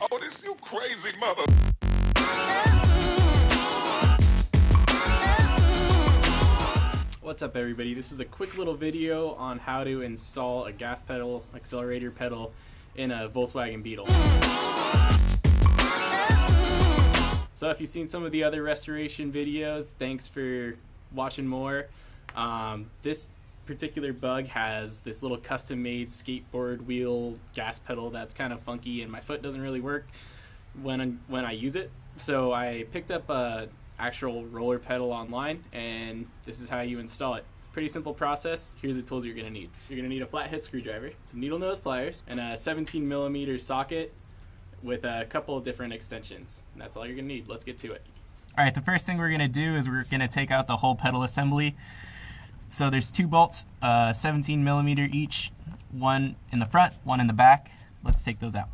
Oh, this you crazy mother. What's up everybody, this is a quick little video on how to install a gas pedal, accelerator pedal in a Volkswagen Beetle. So if you've seen some of the other restoration videos, thanks for watching more. This particular bug has this little custom made skateboard wheel gas pedal that's kind of funky and my foot doesn't really work when I use it. So I picked up a actual roller pedal online and this is how you install it. It's a pretty simple process. Here's the tools you're going to need. You're going to need a flathead screwdriver, some needle nose pliers, and a 17mm socket with a couple of different extensions. And that's all you're going to need. Let's get to it. Alright, the first thing we're going to do is we're going to take out the whole pedal assembly. So there's two bolts, 17mm each, one in the front, one in the back. Let's take those out.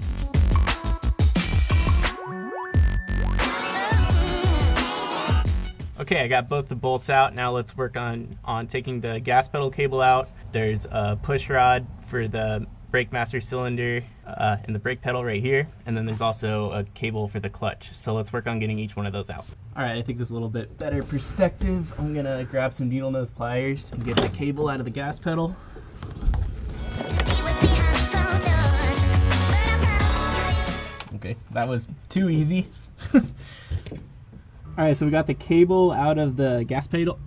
Okay, I got both the bolts out. Now let's work on taking the gas pedal cable out. There's a push rod for the brake master cylinder and the brake pedal right here. And then there's also a cable for the clutch. So let's work on getting each one of those out. All right, I think this is a little bit better perspective. I'm gonna grab some needle nose pliers and get the cable out of the gas pedal. Okay, that was too easy. All right, so we got the cable out of the gas pedal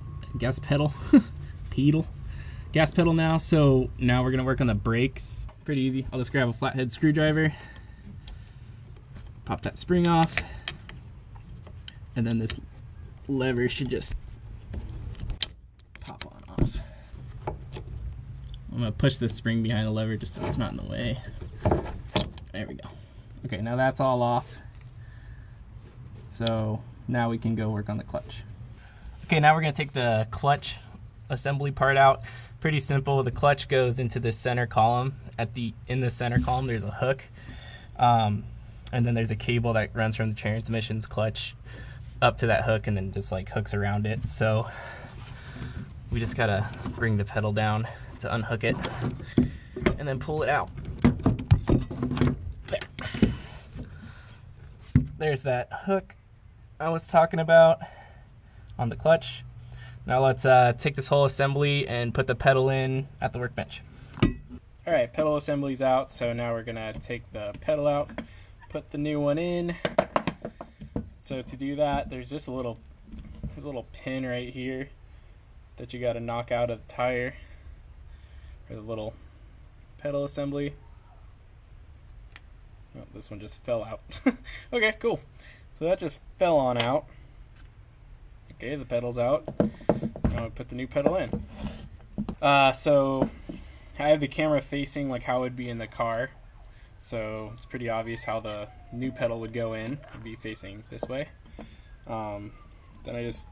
now. So now we're gonna work on the brakes. Pretty easy. I'll just grab a flathead screwdriver, pop that spring off, and then this lever should just pop on off. I'm gonna push the spring behind the lever just so it's not in the way. There we go. Okay, now that's all off. So now we can go work on the clutch. Okay, now we're gonna take the clutch assembly part out. Pretty simple. The clutch goes into this center column. In the center column there's a hook, and then there's a cable that runs from the transmission's clutch up to that hook and then just like hooks around it. So we just gotta bring the pedal down to unhook it and then pull it out. There. There's that hook I was talking about on the clutch. Now let's take this whole assembly and put the pedal in at the workbench. Alright, pedal assembly's out, so now we're gonna take the pedal out, put the new one in. So to do that, there's a little pin right here that you gotta knock out of the tire, or the little pedal assembly. Oh, this one just fell out. Okay, cool. So that just fell on out. Okay, the pedal's out. Now I put the new pedal in. So I have the camera facing like how it would be in the car. So it's pretty obvious how the new pedal would go in. It'd be facing this way. Then I just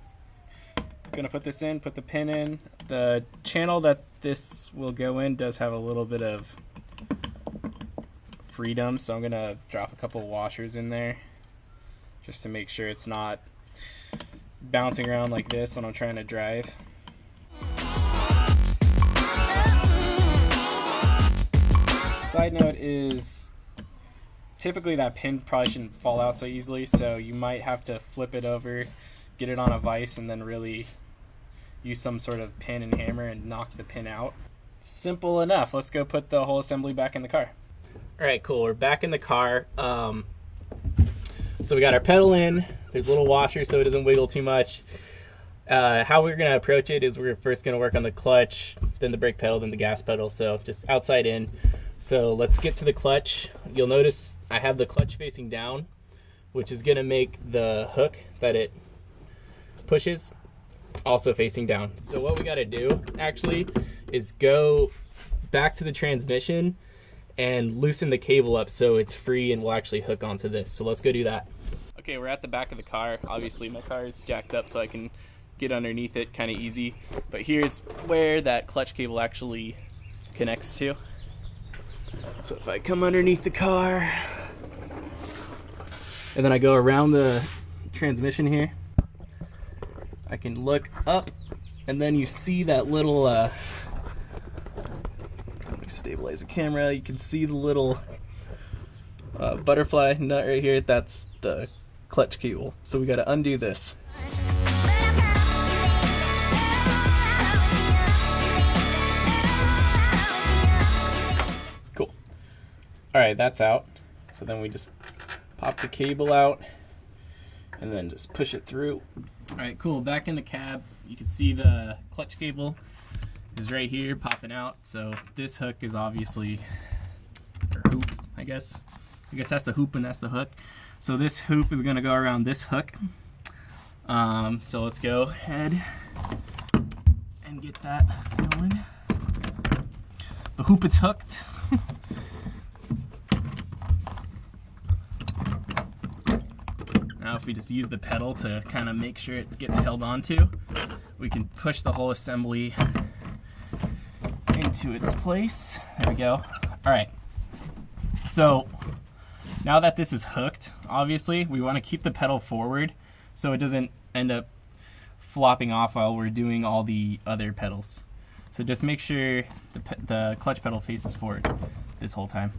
gonna put this in, put the pin in. The channel that this will go in does have a little bit of freedom, so I'm gonna drop a couple washers in there just to make sure it's not bouncing around like this when I'm trying to drive. Side note is typically that pin probably shouldn't fall out so easily, so you might have to flip it over, get it on a vise, and then really use some sort of pin and hammer and knock the pin out. Simple enough. Let's go put the whole assembly back in the car. Alright, cool. We're back in the car. So we got our pedal in. There's a little washer so it doesn't wiggle too much. How we're going to approach it is we're first going to work on the clutch, then the brake pedal, then the gas pedal. So just outside in. So let's get to the clutch. You'll notice I have the clutch facing down, which is going to make the hook that it pushes also facing down. So what we got to do actually is go back to the transmission and loosen the cable up so it's free and will actually hook onto this. So let's go do that. Okay, we're at the back of the car. Obviously my car is jacked up so I can get underneath it kind of easy. But here's where that clutch cable actually connects to. So if I come underneath the car and then I go around the transmission here, I can look up and then you see that little, let me stabilize the camera, you can see the little butterfly nut right here, that's the clutch cable. So we gotta undo this. Cool. Alright, that's out. So then we just pop the cable out and then just push it through. Alright, cool. Back in the cab, you can see the clutch cable is right here popping out. So this hook is obviously, or hoop, I guess that's the hoop and that's the hook. So this hoop is going to go around this hook. So let's go ahead and get that going. The hoop is hooked. Now if we just use the pedal to kind of make sure it gets held onto, we can push the whole assembly into its place. There we go. Alright, so now that this is hooked, obviously we want to keep the pedal forward so it doesn't end up flopping off while we're doing all the other pedals. So just make sure the clutch pedal faces forward this whole time.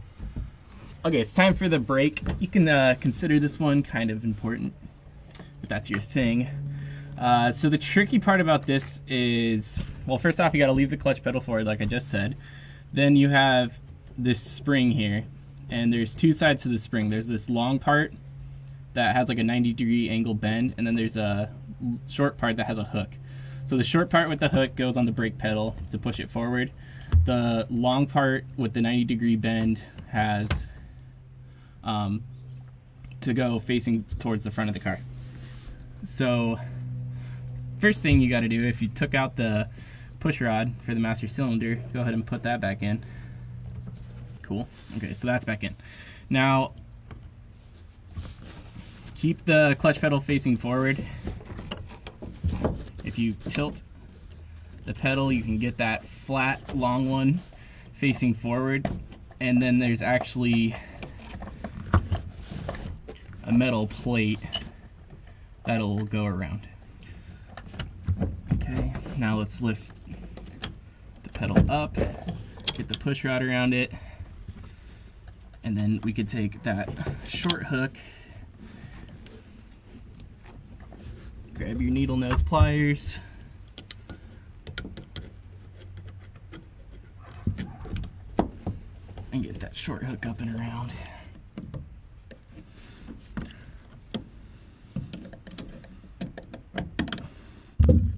Okay, it's time for the brake. You can consider this one kind of important, if that's your thing. So the tricky part about this is, well, first off, you got to leave the clutch pedal forward, like I just said. Then you have this spring here, and there's two sides to the spring. There's this long part that has like a 90-degree angle bend, and then there's a short part that has a hook. So the short part with the hook goes on the brake pedal to push it forward. The long part with the 90-degree bend has to go facing towards the front of the car. So first thing you got to do, if you took out the push rod for the master cylinder, go ahead and put that back in. Cool. Okay, so that's back in. Now keep the clutch pedal facing forward. If you tilt the pedal, you can get that flat long one facing forward, and then there's actually a metal plate that'll go around. Okay, now let's lift the pedal up, get the push rod around it, and then we could take that short hook, grab your needle nose pliers, and get that short hook up and around.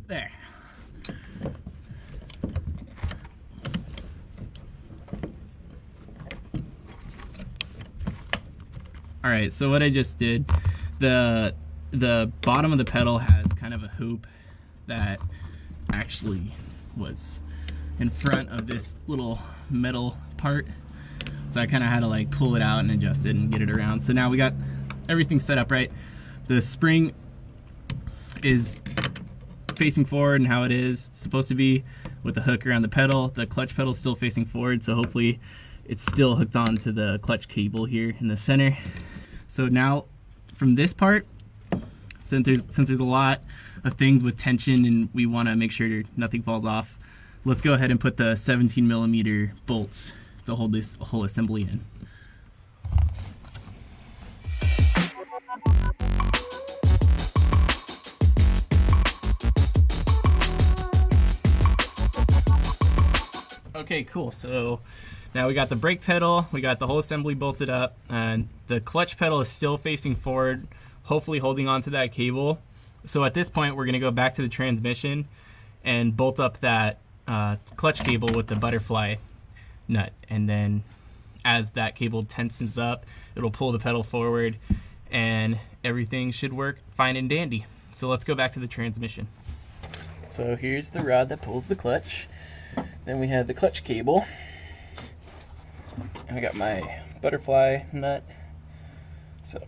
There. Alright, so what I just did, the bottom of the pedal has kind of a hoop that actually was in front of this little metal part. So I kind of had to like pull it out and adjust it and get it around. So now we got everything set up right. The spring is facing forward and how it is supposed to be with the hook around the pedal. The clutch pedal is still facing forward, so hopefully it's still hooked on to the clutch cable here in the center. So now from this part, since there's a lot of things with tension and we want to make sure nothing falls off, let's go ahead and put the 17mm bolts to hold this whole assembly in. Okay, cool. So now we got the brake pedal, we got the whole assembly bolted up, and the clutch pedal is still facing forward, hopefully holding on to that cable. So at this point, we're going to go back to the transmission and bolt up that clutch cable with the butterfly nut. And then as that cable tenses up, it'll pull the pedal forward and everything should work fine and dandy. So let's go back to the transmission. So here's the rod that pulls the clutch. Then we have the clutch cable. And I got my butterfly nut. So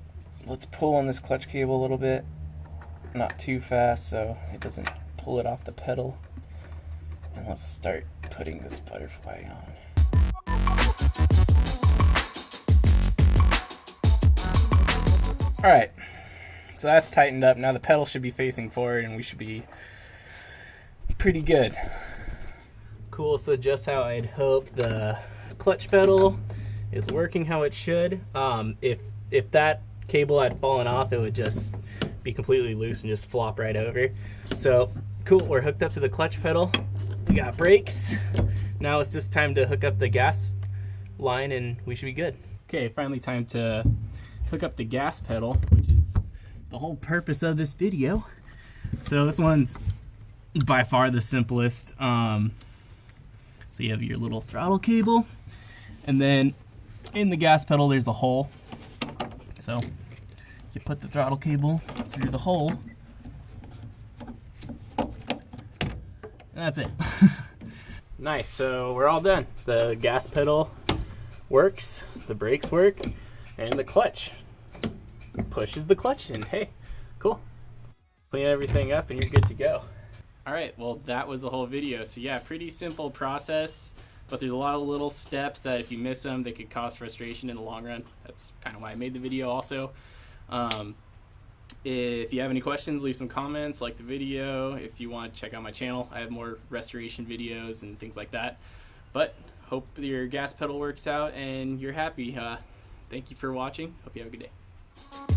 let's pull on this clutch cable a little bit. Not too fast so it doesn't pull it off the pedal. And let's start putting this butterfly on. Alright, so that's tightened up. Now the pedal should be facing forward and we should be pretty good. Cool, so just how I'd hoped, the clutch pedal is working how it should. If that cable had fallen off, it would just be completely loose and just flop right over. So cool, we're hooked up to the clutch pedal. We got brakes. Now it's just time to hook up the gas line and we should be good. Okay, finally time to hook up the gas pedal, which is the whole purpose of this video. So this one's by far the simplest. So you have your little throttle cable, and then in the gas pedal there's a hole. So you put the throttle cable through the hole, and that's it. Nice, so we're all done. The gas pedal works, the brakes work, and the clutch pushes the clutch in. Hey, cool. Clean everything up and you're good to go. Alright, well that was the whole video. So yeah, pretty simple process, but there's a lot of little steps that if you miss them, they could cause frustration in the long run. That's kind of why I made the video also. If you have any questions, leave some comments, like the video. If you want to check out my channel, I have more restoration videos and things like that. But hope your gas pedal works out and you're happy. Thank you for watching. Hope you have a good day.